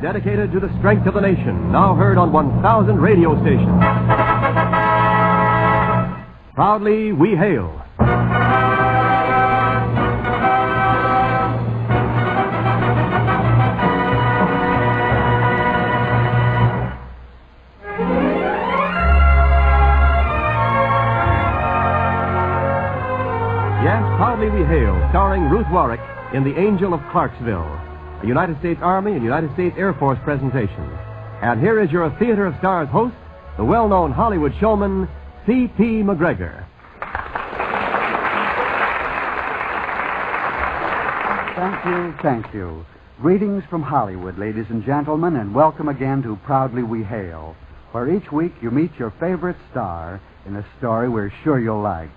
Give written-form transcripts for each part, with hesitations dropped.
dedicated to the strength of the nation, now heard on 1,000 radio stations. Proudly, we hail. Yes, Proudly We Hail, starring Ruth Warwick in The Angel of Clarksville, a United States Army and United States Air Force presentation. And here is your Theater of Stars host, the well-known Hollywood showman, C.P. McGregor. Thank you. Greetings from Hollywood, ladies and gentlemen, and welcome again to Proudly We Hail, where each week you meet your favorite star in a story we're sure you'll like.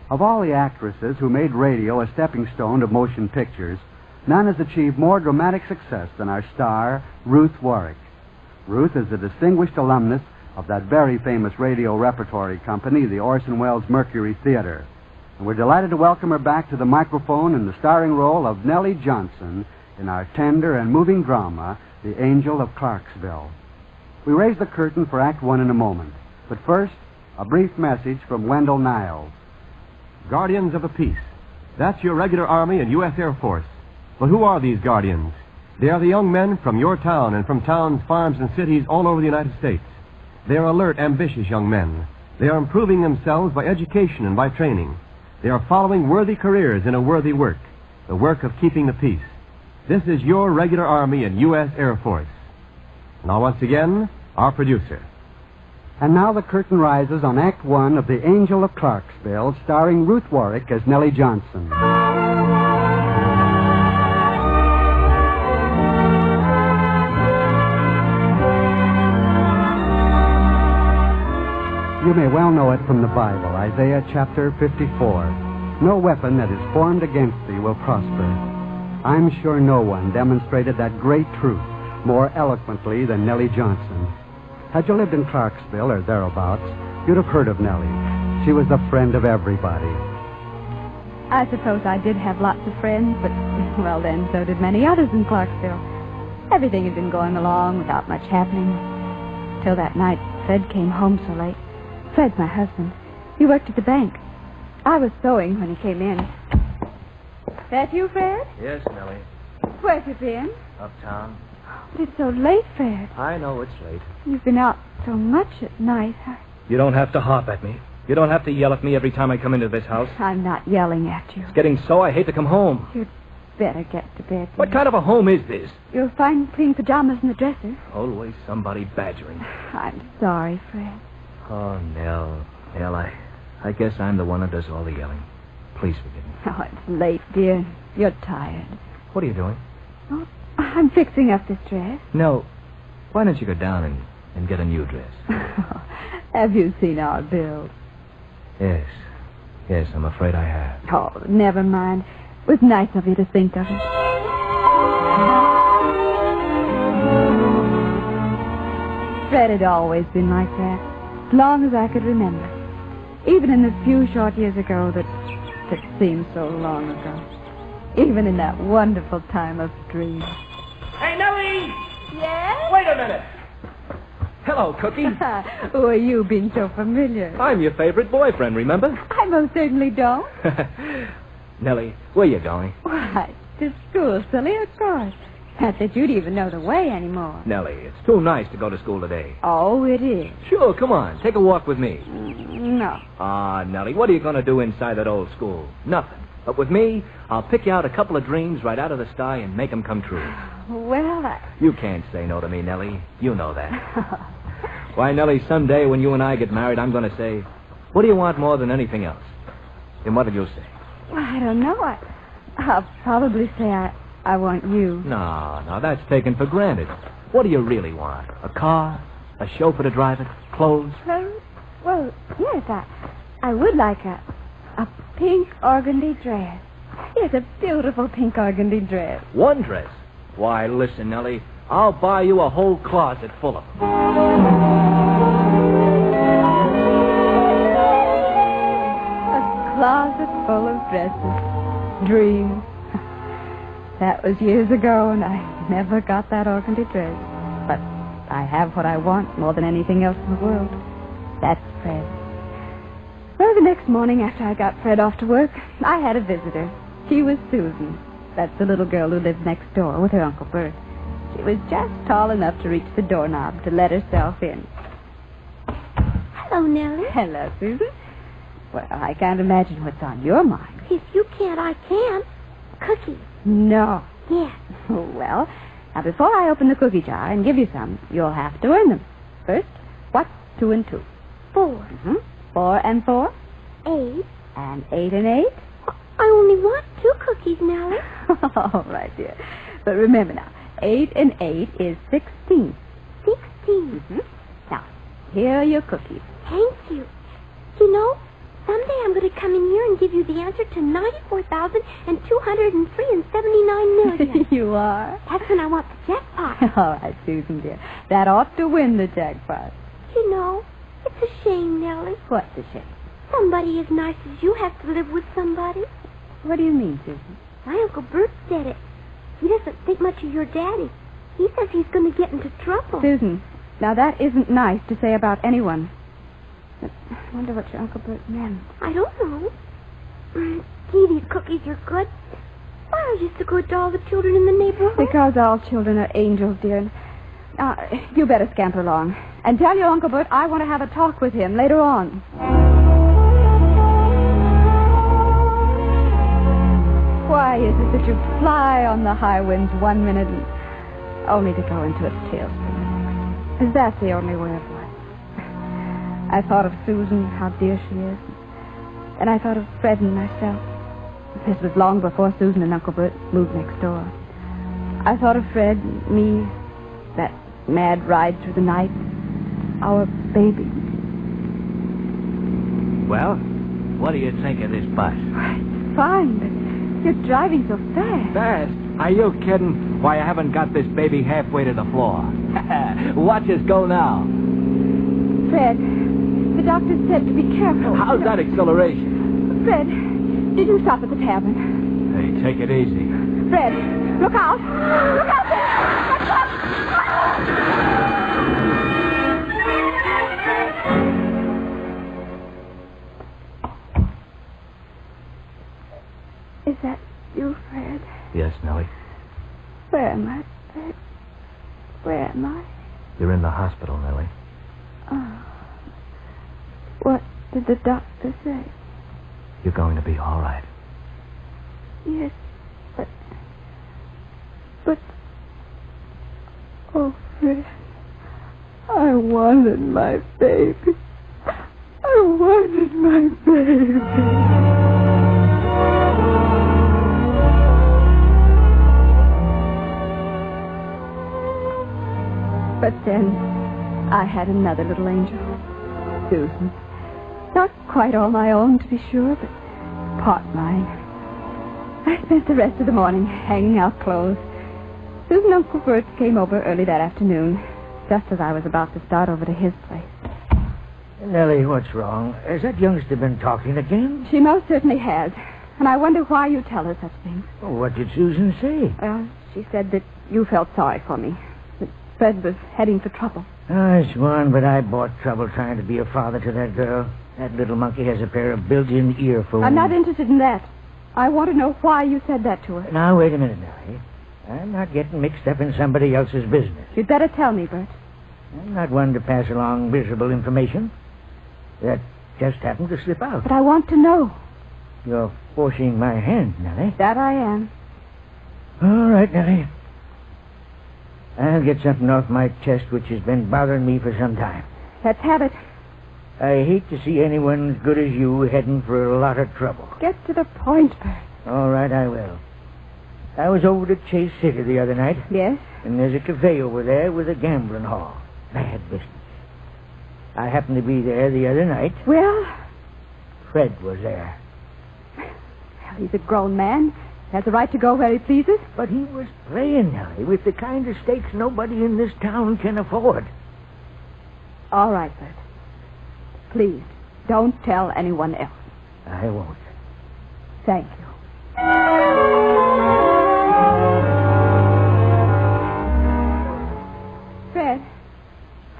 Of all the actresses who made radio a stepping stone to motion pictures, none has achieved more dramatic success than our star, Ruth Warwick. Ruth is a distinguished alumnus of that very famous radio repertory company, the Orson Welles Mercury Theater. And we're delighted to welcome her back to the microphone in the starring role of Nellie Johnson in our tender and moving drama, The Angel of Clarksville. We raise the curtain for Act One in a moment. But first, a brief message from Wendell Niles. Guardians of the Peace. That's your regular Army and U.S. Air Force. But who are these guardians? They are the young men from your town and from towns, farms, and cities all over the United States. They are alert, ambitious young men. They are improving themselves by education and by training. They are following worthy careers in a worthy work, the work of keeping the peace. This is your regular Army and U.S. Air Force. Now, once again, our producer. And now the curtain rises on Act One of The Angel of Clarksville, starring Ruth Warwick as Nellie Johnson. You may well know it from the Bible, Isaiah chapter 54. No weapon that is formed against thee will prosper. I'm sure no one demonstrated that great truth more eloquently than Nellie Johnson. Had you lived in Clarksville or thereabouts, you'd have heard of Nellie. She was the friend of everybody. I suppose I did have lots of friends, but, well, then, so did many others in Clarksville. Everything had been going along without much happening. Till that night, Fred came home so late. Fred's my husband. He worked at the bank. I was sewing when he came in. That you, Fred? Yes, Nellie. Where's you been? Uptown. But it's so late, Fred. I know it's late. You've been out so much at night. You don't have to harp at me. You don't have to yell at me every time I come into this house. I'm not yelling at you. It's getting so I hate to come home. You'd better get to bed. What kind of a home is this? You'll find clean pajamas in the dresser. Always somebody badgering. I'm sorry, Fred. Oh, Nell, I guess I'm the one that does all the yelling. Please forgive me. Oh, it's late, dear. You're tired. What are you doing? Oh, I'm fixing up this dress. No. Why don't you go down and get a new dress? Have you seen our bill? Yes. Yes, I'm afraid I have. Oh, never mind. It was nice of you to think of it. Fred had always been like that. As long as I could remember. Even in the few short years ago that seemed so long ago. Even in that wonderful time of dreams. Hey, Nellie! Yes? Wait a minute. Hello, Cookie. Who are you being so familiar? I'm your favorite boyfriend, remember? I most certainly don't. Nellie, where you going? Why, to school, silly, of course. Not that you'd even know the way anymore. Nellie, it's too nice to go to school today. Oh, it is. Sure, come on. Take a walk with me. No. Ah, Nellie, what are you going to do inside that old school? Nothing. But with me, I'll pick you out a couple of dreams right out of the sky and make them come true. Well, You can't say no to me, Nellie. You know that. Why, Nellie, someday when you and I get married, I'm going to say, what do you want more than anything else? And what did you say? Well, I don't know. I'll probably say I want you. No, that's taken for granted. What do you really want? A car? A chauffeur to drive it? Clothes? Well, yes, I would like a pink organdy dress. Yes, a beautiful pink organdy dress. One dress? Why, listen, Nellie, I'll buy you a whole closet full of them. A closet full of dresses. Dreams. That was years ago, and I never got that organdy dress. But I have what I want more than anything else in the world. That's Fred. Well, the next morning after I got Fred off to work, I had a visitor. She was Susan. That's the little girl who lives next door with her Uncle Bert. She was just tall enough to reach the doorknob to let herself in. Hello, Nellie. Hello, Susan. Well, I can't imagine what's on your mind. If you can't, I can. Cookies. No. Yes. Well, now before I open the cookie jar and give you some, you'll have to earn them. First, what's 2 and 2? 4. Mm-hmm. 4 and 4? 8. And 8 and 8? I only want 2 cookies, Nellie. All right, dear. But remember now, 8 and 8 is 16. 16. Mm-hmm. Now, here are your cookies. Thank you. You know, someday I'm going to come in here and give you the answer to 94,203 and 79 million. You are? That's when I want the jackpot. All right, Susan, dear. That ought to win the jackpot. You know, it's a shame, Nellie. What's a shame? Somebody as nice as you has to live with somebody. What do you mean, Susan? My Uncle Bert said it. He doesn't think much of your daddy. He says he's going to get into trouble. Susan, now that isn't nice to say about anyone. But I wonder what your Uncle Bert meant. I don't know. Gee, these cookies are good. Why are you so good to all the children in the neighborhood? Because all children are angels, dear. Now, you better scamper along. And tell your Uncle Bert I want to have a talk with him later on. Why is it that you fly on the high winds one minute and only to go into a tailspin the next? Is that the only way of life? I thought of Susan, how dear she is. And I thought of Fred and myself. This was long before Susan and Uncle Bert moved next door. I thought of Fred and me, that mad ride through the night, our baby. Well, what do you think of this bus? It's fine, but you're driving so fast. Fast? Are you kidding? Why, I haven't got this baby halfway to the floor. Watch us go now. Fred, the doctor said to be careful. How's that acceleration? Fred, did you stop at the tavern? Hey, take it easy. Fred, look out. Look out there. Is that you, Fred? Yes, Nellie. Where am I, Fred? Where am I? You're in the hospital, Nellie. Oh. What did the doctor say? You're going to be all right. Yes, but... Oh, Fred, I wanted my baby. I wanted my baby. But then I had another little angel, Susan. Not quite all my own, to be sure, but part mine. I spent the rest of the morning hanging out clothes. Susan and Uncle Bert came over early that afternoon, just as I was about to start over to his place. Nellie, what's wrong? Has that youngster been talking again? She most certainly has, and I wonder why you tell her such things. Well, what did Susan say? Well, she said that you felt sorry for me, that Fred was heading for trouble. Oh, Swan, but I bought trouble trying to be a father to that girl. That little monkey has a pair of built-in earphones. I'm not interested in that. I want to know why you said that to her. Now, wait a minute, Nellie. I'm not getting mixed up in somebody else's business. You'd better tell me, Bert. I'm not one to pass along miserable information. That just happened to slip out. But I want to know. You're forcing my hand, Nellie. That I am. All right, Nellie. I'll get something off my chest which has been bothering me for some time. Let's have it. I hate to see anyone as good as you heading for a lot of trouble. Get to the point, Bert. All right, I will. I was over to Chase City the other night, Yes? and there's a cafe over there with a gambling hall. Bad business. I happened to be there the other night. Well, Fred was there. well, he's a grown man. He has a right to go where he pleases. But he was playing, Nellie, with the kind of stakes nobody in this town can afford. All right, Bert. Please, don't tell anyone else. I won't. Thank you.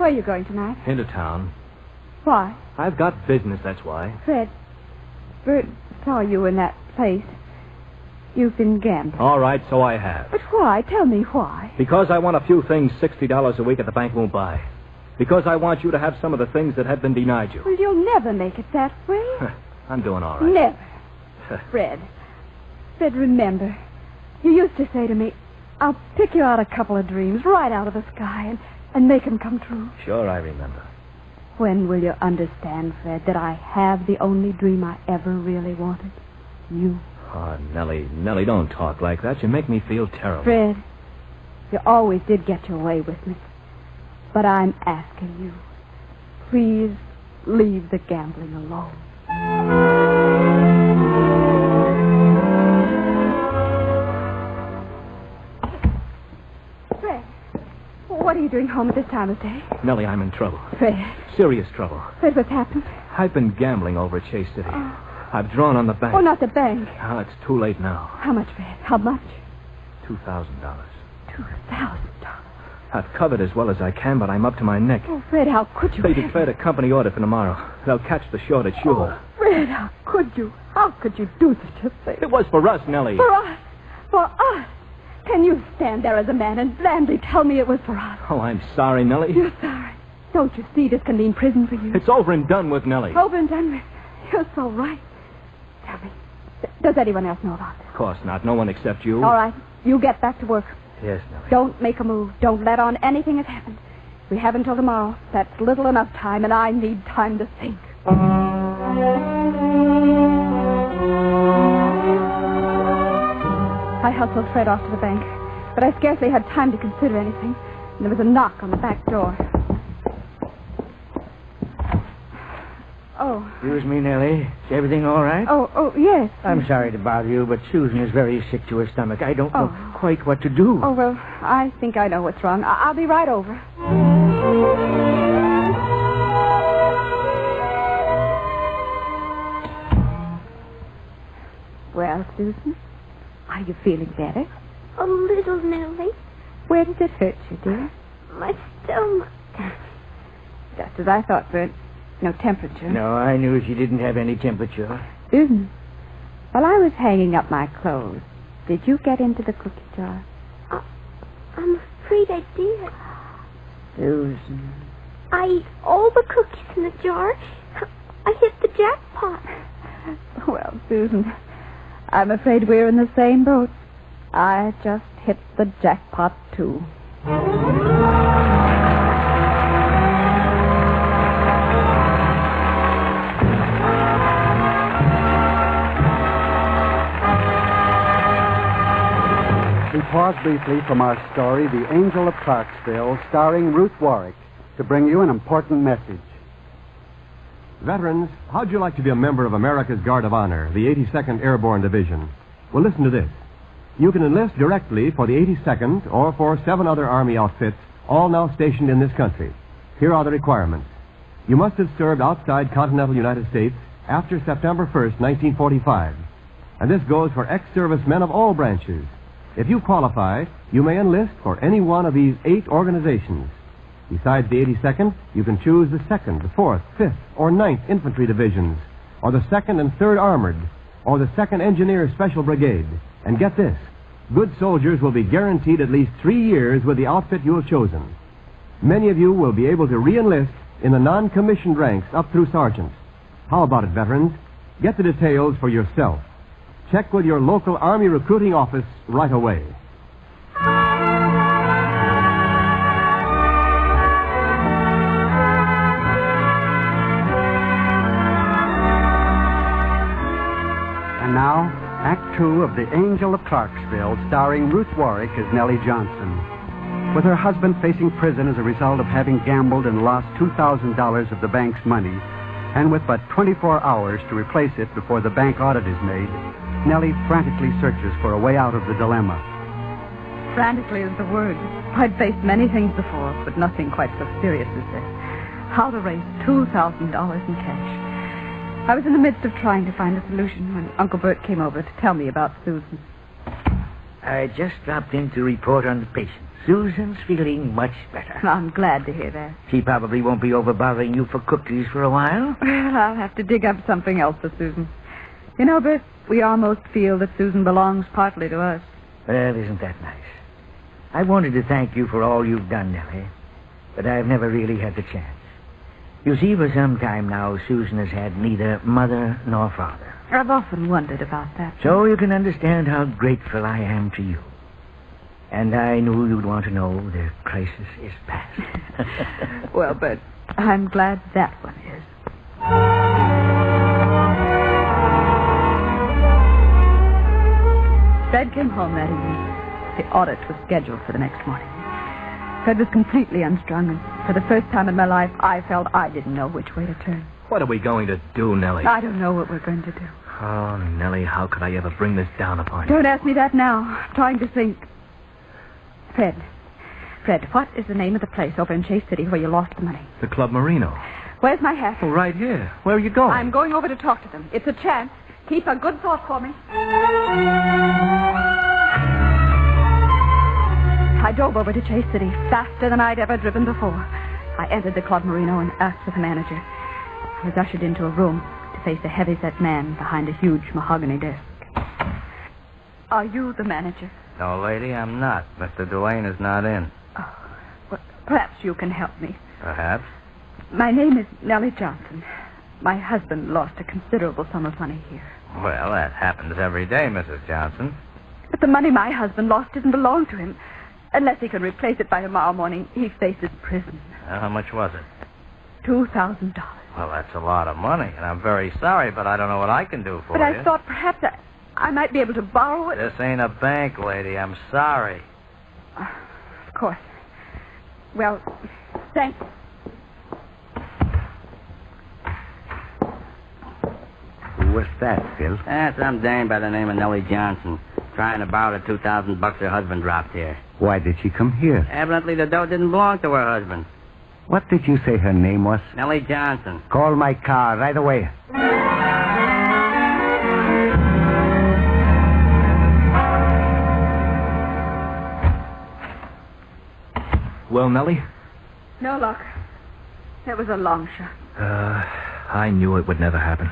Where are you going tonight? Into town. Why? I've got business, that's why. Fred, Bert saw you in that place. You've been gambling. All right, so I have. But why? Tell me why. Because I want a few things $60 a week at the bank won't buy. Because I want you to have some of the things that have been denied you. Well, you'll never make it that way. I'm doing all right. Never. Fred, remember. You used to say to me, I'll pick you out a couple of dreams right out of the sky and make them come true. Sure, I remember. When will you understand, Fred, that I have the only dream I ever really wanted? You. Oh, Nellie, don't talk like that. You make me feel terrible. Fred, you always did get your way with me. But I'm asking you, please leave the gambling alone. Fred, what are you doing home at this time of day? Nellie, I'm in trouble. Fred. Serious trouble. Fred, what's happened? I've been gambling over at Chase City. I've drawn on the bank. Oh, not the bank. Oh, it's too late now. How much, Fred? How much? $2,000. $2,000. I've covered as well as I can, but I'm up to my neck. Oh, Fred, how could you? They declared a company order for tomorrow. They'll catch the shortage, sure. Oh, Fred, how could you? How could you do such a thing? It was for us, Nellie. For us? For us? Can you stand there as a man and blandly tell me it was for us? Oh, I'm sorry, Nellie. You're sorry. Don't you see this can mean prison for you? It's over and done with, Nellie. Over and done with. You're so right. Tell me, does anyone else know about this? Of course not. No one except you. All right. You get back to work. Yes, Nellie. Don't make a move. Don't let on anything has happened. We have until tomorrow. That's little enough time, and I need time to think. I hustled Fred off to the bank, but I scarcely had time to consider anything. And there was a knock on the back door. Oh. Excuse me, Nellie. Is everything all right? Oh, yes. I'm sorry to bother you, but Susan is very sick to her stomach. I don't know quite what to do. Oh, well, I think I know what's wrong. I'll be right over. Well, Susan, are you feeling better? A little, Nellie. Where does it hurt you, dear? My stomach. Just as I thought, Bert. No temperature. No, I knew she didn't have any temperature. Susan, while I was hanging up my clothes, did you get into the cookie jar? I'm afraid I did. Susan. I ate all the cookies in the jar. I hit the jackpot. Well, Susan, I'm afraid we're in the same boat. I just hit the jackpot, too. We pause briefly from our story, The Angel of Clarksville, starring Ruth Warwick, to bring you an important message. Veterans, how'd you like to be a member of America's Guard of Honor, the 82nd Airborne Division? Well, listen to this. You can enlist directly for the 82nd or for 7 other Army outfits, all now stationed in this country. Here are the requirements. You must have served outside continental United States after September 1st, 1945. And this goes for ex-servicemen of all branches. If you qualify, you may enlist for any one of these 8 organizations. Besides the 82nd, you can choose the 2nd, the 4th, 5th, or 9th Infantry Divisions, or the 2nd and 3rd Armored, or the 2nd Engineer Special Brigade. And get this, good soldiers will be guaranteed at least 3 years with the outfit you have chosen. Many of you will be able to re-enlist in the non-commissioned ranks up through sergeant. How about it, veterans? Get the details for yourself. Check with your local Army recruiting office right away. And now, Act 2 of The Angel of Clarksville, starring Ruth Warwick as Nellie Johnson. With her husband facing prison as a result of having gambled and lost $2,000 of the bank's money, and with but 24 hours to replace it before the bank audit is made, Nellie frantically searches for a way out of the dilemma. Frantically is the word. I'd faced many things before, but nothing quite so serious as this. How to raise $2,000 in cash. I was in the midst of trying to find a solution when Uncle Bert came over to tell me about Susan. I just dropped in to report on the patients. Susan's feeling much better. I'm glad to hear that. She probably won't be over bothering you for cookies for a while. Well, I'll have to dig up something else for Susan. You know, Bert, we almost feel that Susan belongs partly to us. Well, isn't that nice? I wanted to thank you for all you've done, Nellie, but I've never really had the chance. You see, for some time now, Susan has had neither mother nor father. I've often wondered about that. So you can understand how grateful I am to you. And I knew you'd want to know the crisis is past. Well, Bert, I'm glad that one is. Fred came home that evening. The audit was scheduled for the next morning. Fred was completely unstrung, and for the first time in my life, I felt I didn't know which way to turn. What are we going to do, Nellie? I don't know what we're going to do. Oh, Nellie, how could I ever bring this down upon you? Don't ask me that now. I'm trying to think. Fred, what is the name of the place over in Chase City where you lost the money? The Club Marino. Where's my hat? Oh, right here. Where are you going? I'm going over to talk to them. It's a chance. Keep a good thought for me. I drove over to Chase City faster than I'd ever driven before. I entered the Club Marino and asked for the manager. I was ushered into a room to face a heavy-set man behind a huge mahogany desk. Are you the manager? No, lady, I'm not. Mr. Duane is not in. Oh, well, perhaps you can help me. Perhaps? My name is Nellie Johnson. My husband lost a considerable sum of money here. Well, that happens every day, Mrs. Johnson. But the money my husband lost didn't belong to him. Unless he can replace it by tomorrow morning, he faces prison. How much was it? $2,000. Well, that's a lot of money, and I'm very sorry, but I don't know what I can do for But you. I thought perhaps I might be able to borrow it. This ain't a bank, lady. I'm sorry. Of course. Well, thanks. What's that, Phil? That's some dame by the name of Nellie Johnson. Trying to borrow the $2,000 her husband dropped here. Why did she come here? Evidently, the dough didn't belong to her husband. What did you say her name was? Nellie Johnson. Call my car right away. Well, Nellie? No luck. It was a long shot. I knew it would never happen.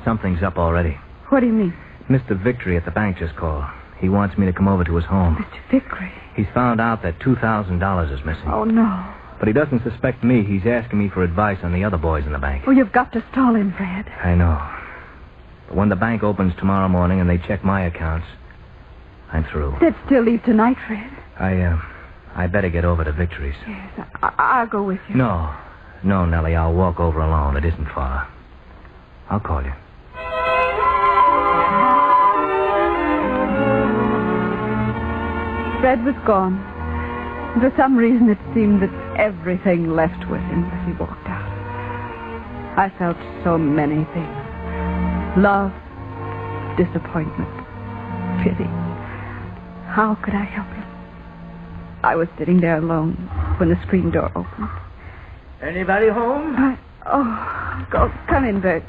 Something's up already. What do you mean? Mr. Victory at the bank just called. He wants me to come over to his home. Mr. Vickery. He's found out that $2,000 is missing. Oh, no. But he doesn't suspect me. He's asking me for advice on the other boys in the bank. Oh, you've got to stall him, Fred. I know. But when the bank opens tomorrow morning and they check my accounts, I'm through. They'd still leave tonight, Fred. I better get over to Victory's. Yes, I'll go with you. No, Nellie, I'll walk over alone. It isn't far. I'll call you. Fred was gone. And for some reason, it seemed that everything left with him as he walked out. I felt so many things. Love, disappointment, pity. How could I help him? I was sitting there alone when the screen door opened. Anybody home? Come in, Bert.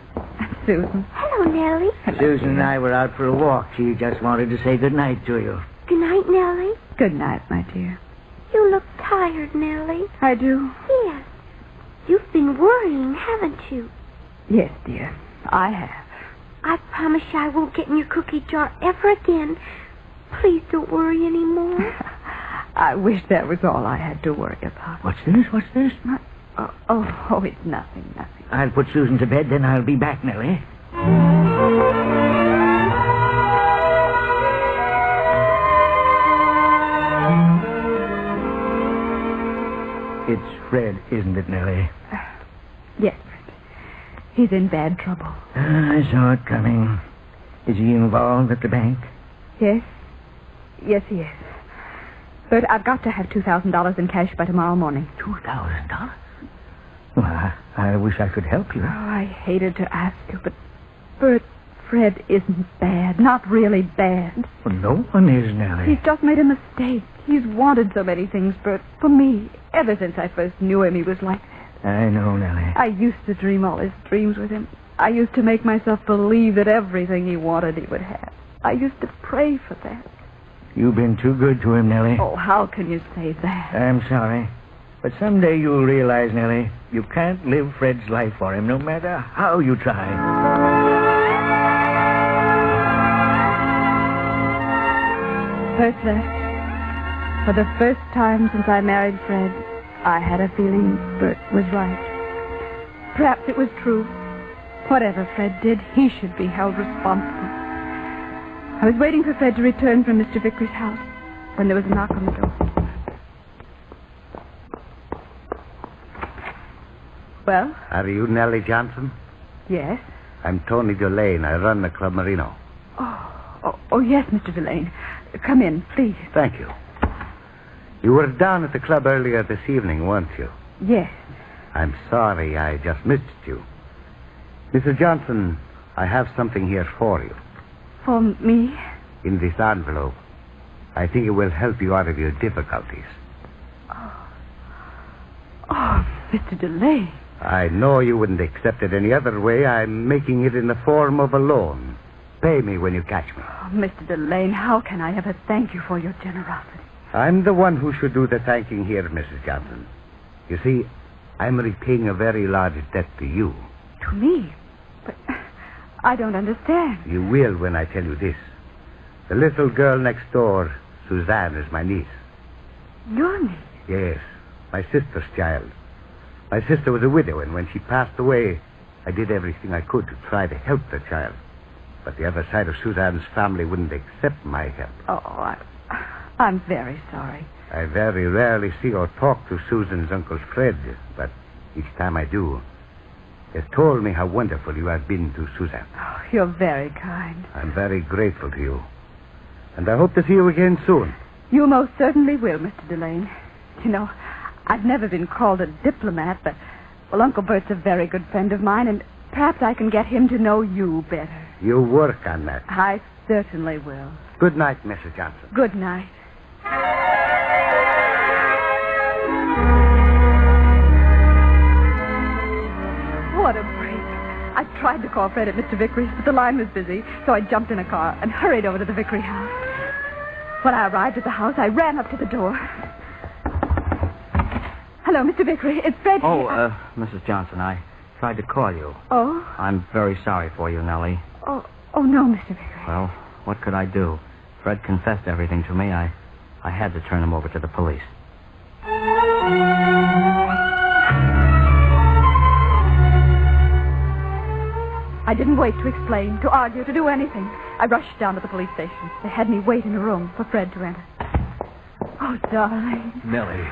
Susan. Hello, Nellie. Susan and I were out for a walk. She just wanted to say good night to you. Good night, Nellie. Good night, my dear. You look tired, Nellie. I do? Yes. You've been worrying, haven't you? Yes, dear. I have. I promise you I won't get in your cookie jar ever again. Please don't worry anymore. I wish that was all I had to worry about. What's this? Oh, it's nothing. I'll put Susan to bed, then I'll be back, Nellie. It's Fred, isn't it, Nellie? Yes, Fred. He's in bad trouble. I saw it coming. Is he involved at the bank? Yes. Yes, he is. Bert, I've got to have $2,000 in cash by tomorrow morning. $2,000? Well, I wish I could help you. Oh, I hated to ask you, but Bert, Fred isn't bad. Not really bad. Well, no one is, Nellie. He's just made a mistake. He's wanted so many things, Bert. For me. Ever since I first knew him, he was like that. I know, Nellie. I used to dream all his dreams with him. I used to make myself believe that everything he wanted he would have. I used to pray for that. You've been too good to him, Nellie. Oh, how can you say that? I'm sorry. But someday you'll realize, Nellie, you can't live Fred's life for him, no matter how you try. First left. For the first time since I married Fred, I had a feeling Bert was right. Perhaps it was true. Whatever Fred did, he should be held responsible. I was waiting for Fred to return from Mr. Vickery's house when there was a knock on the door. Well? Are you Nellie Johnson? Yes. I'm Tony Delane. I run the Club Marino. Oh, yes, Mr. Delane. Come in, please. Thank you. You were down at the club earlier this evening, weren't you? Yes. I'm sorry I just missed you. Mrs. Johnson, I have something here for you. For me? In this envelope. I think it will help you out of your difficulties. Oh, Mr. Delane. I know you wouldn't accept it any other way. I'm making it in the form of a loan. Pay me when you catch me. Oh, Mr. Delane, how can I ever thank you for your generosity? I'm the one who should do the thanking here, Mrs. Johnson. You see, I'm repaying a very large debt to you. To me? But I don't understand. You will when I tell you this. The little girl next door, Suzanne, is my niece. Your niece? Yes, my sister's child. My sister was a widow, and when she passed away, I did everything I could to try to help the child. But the other side of Suzanne's family wouldn't accept my help. Oh, I'm very sorry. I very rarely see or talk to Susan's Uncle Fred, but each time I do, he has told me how wonderful you have been to Suzanne. Oh, you're very kind. I'm very grateful to you. And I hope to see you again soon. You most certainly will, Mr. Delane. You know, I've never been called a diplomat, but, well, Uncle Bert's a very good friend of mine, and perhaps I can get him to know you better. You work on that. I certainly will. Good night, Mrs. Johnson. Good night. What a break. I tried to call Fred at Mr. Vickery's, but the line was busy, so I jumped in a car and hurried over to the Vickery house. When I arrived at the house, I ran up to the door. Hello, Mr. Vickery. It's Fred here. Mrs. Johnson, I tried to call you. Oh? I'm very sorry for you, Nellie. Oh, no, Mr. Vickery. Well, what could I do? Fred confessed everything to me. I had to turn him over to the police. I didn't wait to explain, to argue, to do anything. I rushed down to the police station. They had me wait in a room for Fred to enter. Oh, darling. Nellie.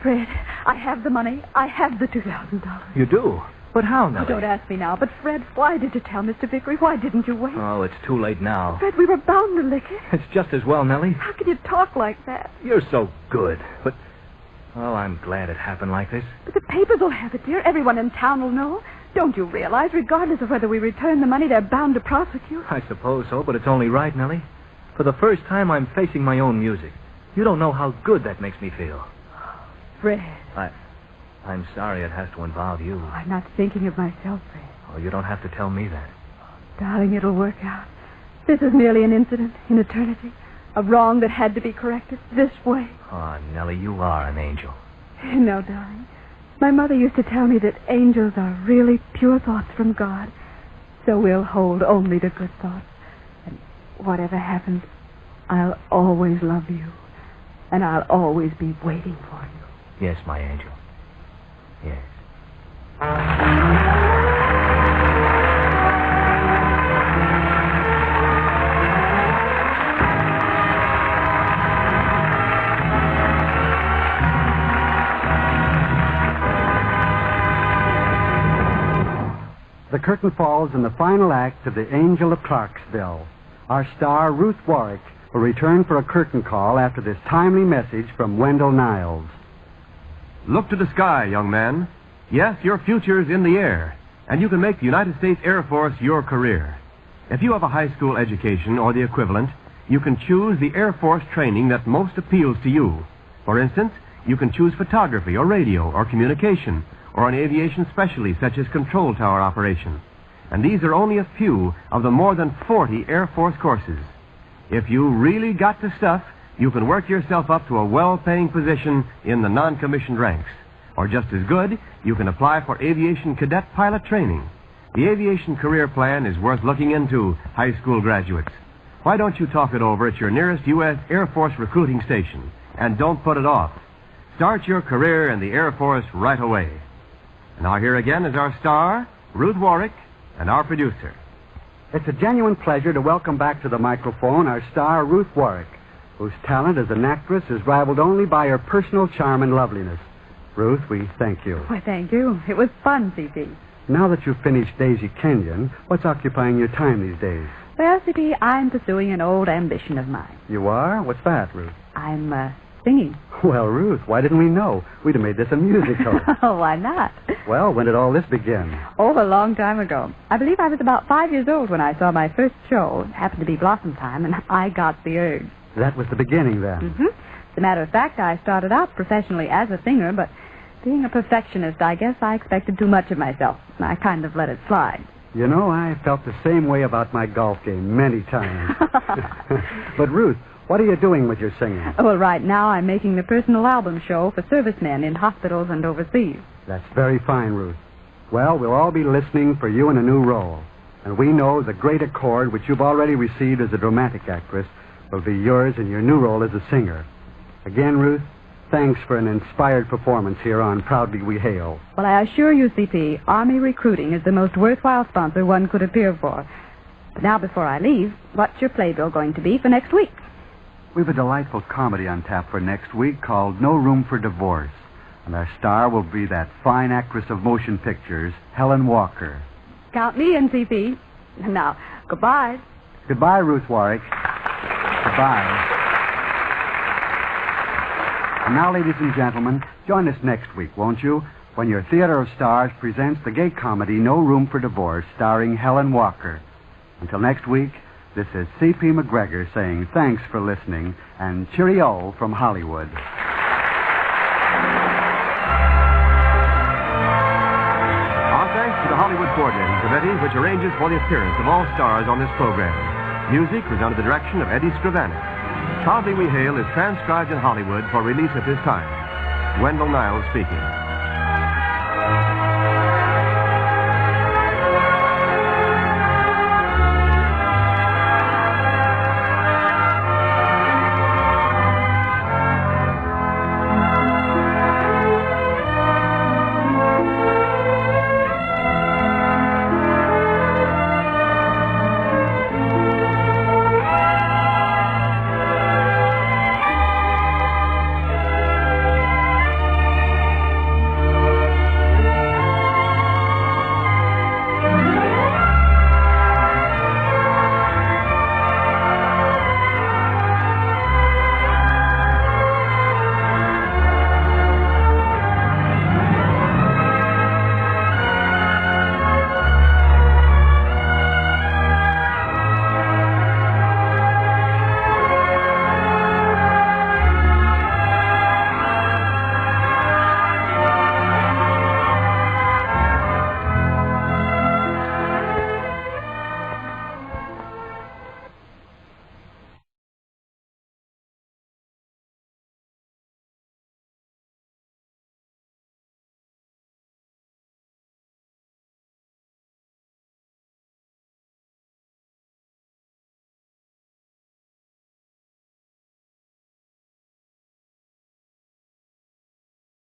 Fred, I have the money. I have the $2,000. You do? But how, Nellie? Oh, don't ask me now. But, Fred, why did you tell Mr. Vickery? Why didn't you wait? Oh, it's too late now. Fred, we were bound to lick it. It's just as well, Nellie. How can you talk like that? You're so good. But, well, I'm glad it happened like this. But the papers will have it, dear. Everyone in town will know. Don't you realize, regardless of whether we return the money, they're bound to prosecute? I suppose so, but it's only right, Nellie. For the first time, I'm facing my own music. You don't know how good that makes me feel. Fred. I'm sorry it has to involve you. Oh, I'm not thinking of myself, Fred. Oh, you don't have to tell me that. Darling, it'll work out. This is merely an incident in eternity. A wrong that had to be corrected this way. Oh, Nellie, you are an angel. You know, darling, my mother used to tell me that angels are really pure thoughts from God. So we'll hold only the good thoughts. And whatever happens, I'll always love you. And I'll always be waiting for you. Yes, my angel. Yes. The curtain falls in the final act of The Angel of Clarksville. Our star, Ruth Warwick, will return for a curtain call after this timely message from Wendell Niles. Look to the sky, young man. Yes, your future's in the air, and you can make the United States Air Force your career. If you have a high school education or the equivalent, you can choose the Air Force training that most appeals to you. For instance, you can choose photography or radio or communication or an aviation specialty such as control tower operation. And these are only a few of the more than 40 Air Force courses. If you really got the stuff, you can work yourself up to a well-paying position in the non-commissioned ranks. Or just as good, you can apply for aviation cadet pilot training. The aviation career plan is worth looking into, high school graduates. Why don't you talk it over at your nearest U.S. Air Force recruiting station? And don't put it off. Start your career in the Air Force right away. And now here again is our star, Ruth Warwick, and our producer. It's a genuine pleasure to welcome back to the microphone our star, Ruth Warwick, whose talent as an actress is rivaled only by her personal charm and loveliness. Ruth, we thank you. Why, thank you. It was fun, C.P. Now that you've finished Daisy Kenyon, what's occupying your time these days? Well, C.P., I'm pursuing an old ambition of mine. You are? What's that, Ruth? I'm, singing. Well, Ruth, why didn't we know? We'd have made this a musical. Oh, why not? Well, when did all this begin? Oh, a long time ago. I believe I was about 5 years old when I saw my first show. It happened to be Blossom Time, and I got the urge. That was the beginning, then. Mm-hmm. As a matter of fact, I started out professionally as a singer, but being a perfectionist, I guess I expected too much of myself. I kind of let it slide. You know, I felt the same way about my golf game many times. But, Ruth, what are you doing with your singing? Well, right now I'm making the personal album show for servicemen in hospitals and overseas. That's very fine, Ruth. Well, we'll all be listening for you in a new role. And we know the great accord which you've already received as a dramatic actress will be yours in your new role as a singer. Again, Ruth, thanks for an inspired performance here on Proudly We Hail. Well, I assure you, C.P., Army recruiting is the most worthwhile sponsor one could appear for. But now, before I leave, what's your playbill going to be for next week? We've a delightful comedy on tap for next week called No Room for Divorce. And our star will be that fine actress of motion pictures, Helen Walker. Count me in, C.P. Now, goodbye. Goodbye, Ruth Warwick. Goodbye. And now, ladies and gentlemen, join us next week, won't you, when your Theater of Stars presents the gay comedy No Room for Divorce, starring Helen Walker. Until next week, this is C.P. McGregor saying thanks for listening and cheerio from Hollywood. Our thanks to the Hollywood Coordinating Committee, which arranges for the appearance of all stars on this program. Music was under the direction of Eddie Scrivanik. Proudly We Hail is transcribed in Hollywood for release at this time. Wendell Niles speaking.